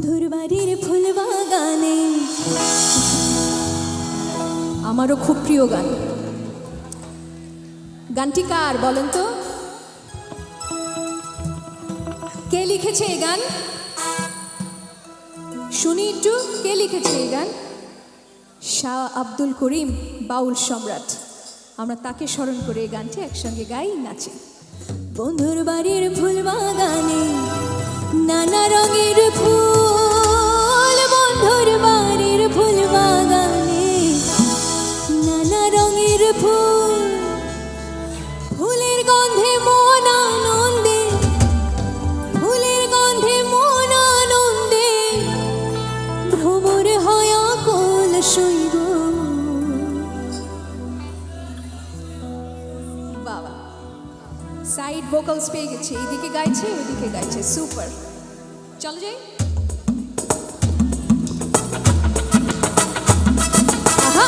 বন্ধুর বাড়ির ফুল বাগানে আমারও খুব প্রিয় গান। গানটি কার বলেন তো? কে লিখেছে এই গান? শুনি একটু, কে লিখেছে এই গান? শাহ আব্দুল করিম, বাউল সম্রাট। আমরা তাকে স্মরণ করে এই গানটি একসঙ্গে গাই, নাচি। বন্ধুর বাড়ির ফুল বাগানে নানা রঙের ফুল, বন্ধুর বাড়ির ফুল বাগানে নানা রঙের ফুল, ফুলের গন্ধে মন আনন্দে, ফুলের গন্ধে মন আনন্দে ভ্রমর হয় আকুল শৈব। বাবা সাইড ভোকালস পেয়ে গেছে, এইদিকে গাইছে ওইদিকে গাইছে, সুপার। চলো যাই। আহা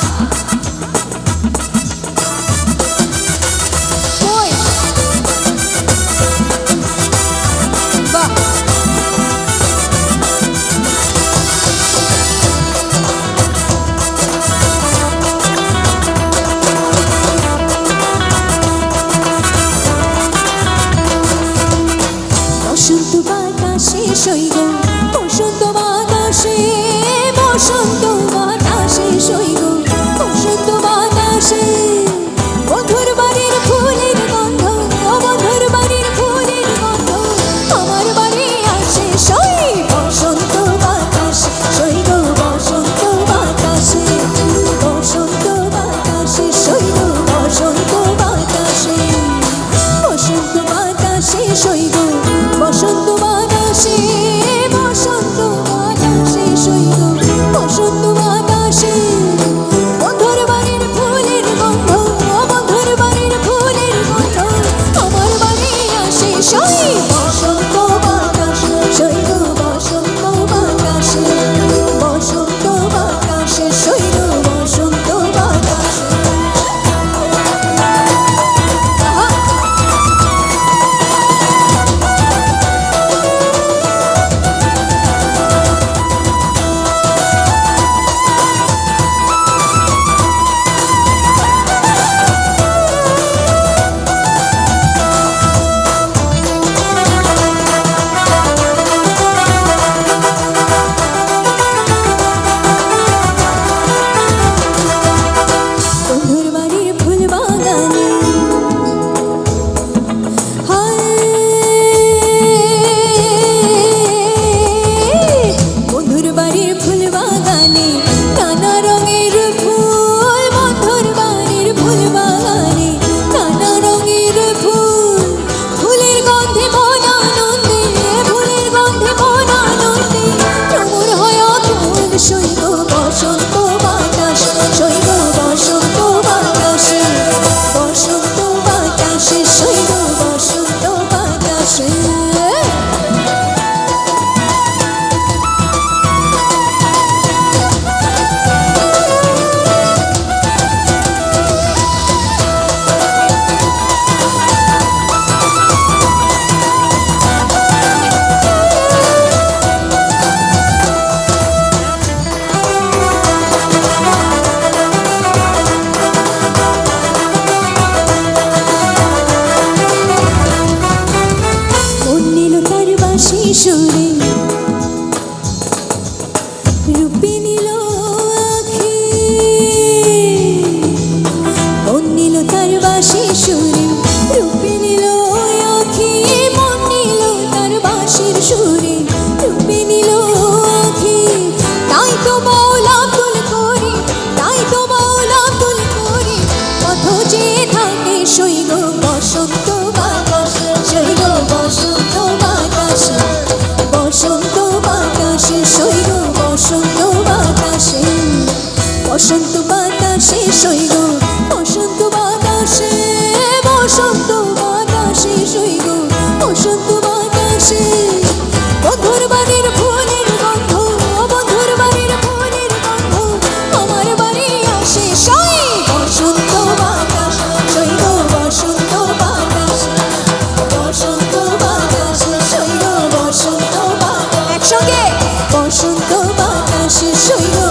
কই বাহ, বসন্ত বাতাসে শৈব, বসন্ত বাতাসে, বসন্ত বাতাসে শৈব, বসন্ত বাতাসে বন্ধুর বাড়ির ফুলের গন্ধ, বন্ধুর বাড়ির ফুলের গন্ধ আমার বাড়ি আসে শৈ। বসন্ত বাতাসে শৈব, বসন্ত বাতাসে, বসন্ত বাতাসে শৈব, বসন্ত বাতাসে, বসন্ত বাতাসে শৈব, বসন্ত বাতাসে, বসন্ত বাতাসে শৈব, বসন্ত বাতাসে বন্ধুর বাড়ির ফুলের গন্ধ, বন্ধুর বাড়ির ফুলের গন্ধ আমার বাড়ি আসে শৈ। বসন্ত বাতাসে শৈব, বসন্ত বাতাসে, বসন্ত বাতাসে শৈব, বসন্ত বাতাসে। বন্ধুর বাড়ির ফুল বাগানে বন্ধুর বাড়ির ফুল বাগানে নানা রঙের ফুল, বন্ধুর বাড়ির ফুল বাগানে নানা রঙের ফুল, ফুলের গন্ধে মন আনন্দে, ফুলের গন্ধে মন আনন্দে ভ্রমর হয় আকুল শৈব। বসন্ত বাতাস শৈব, বসন্ত বাতাসে, বসন্ত বাতাসে শৈব, বসন্ত বাতাসে। মন নিল তার বাঁশি সুরে, রূপে নিল আঁখি, মন নিল তার বাঁশি সুরে, রূপে নিল আঁখি, মন নিল তার বাঁশির সুরে, রূপে নিল আঁখি। তাই তো মৌলা তুল করি, তাই তো মৌলা তুল করি পথ যে থাকে শৈব। বসন্ত বাতাসে শৈব, বসন্ত বাতাসে, বসন্ত বাতাসে শৈব, বসন্ত বাতাসে, বসন্ত বাতাসে শৈব, বসন্ত বাতাসে, বসন্ত বাতাসে শৈব, বসন্ত বাতাসে বন্ধুর বাড়ির ফুলের গন্ধ, বন্ধুর বাড়ির ফুলের গন্ধ আমার বাড়ি আসে শৈ। বসন্ত বাতাস শৈব, বসন্ত বাতাসে, বসন্ত বাতাসে শৈব, বসন্ত বাতাস। একসঙ্গে বসন্ত বাতাস সইল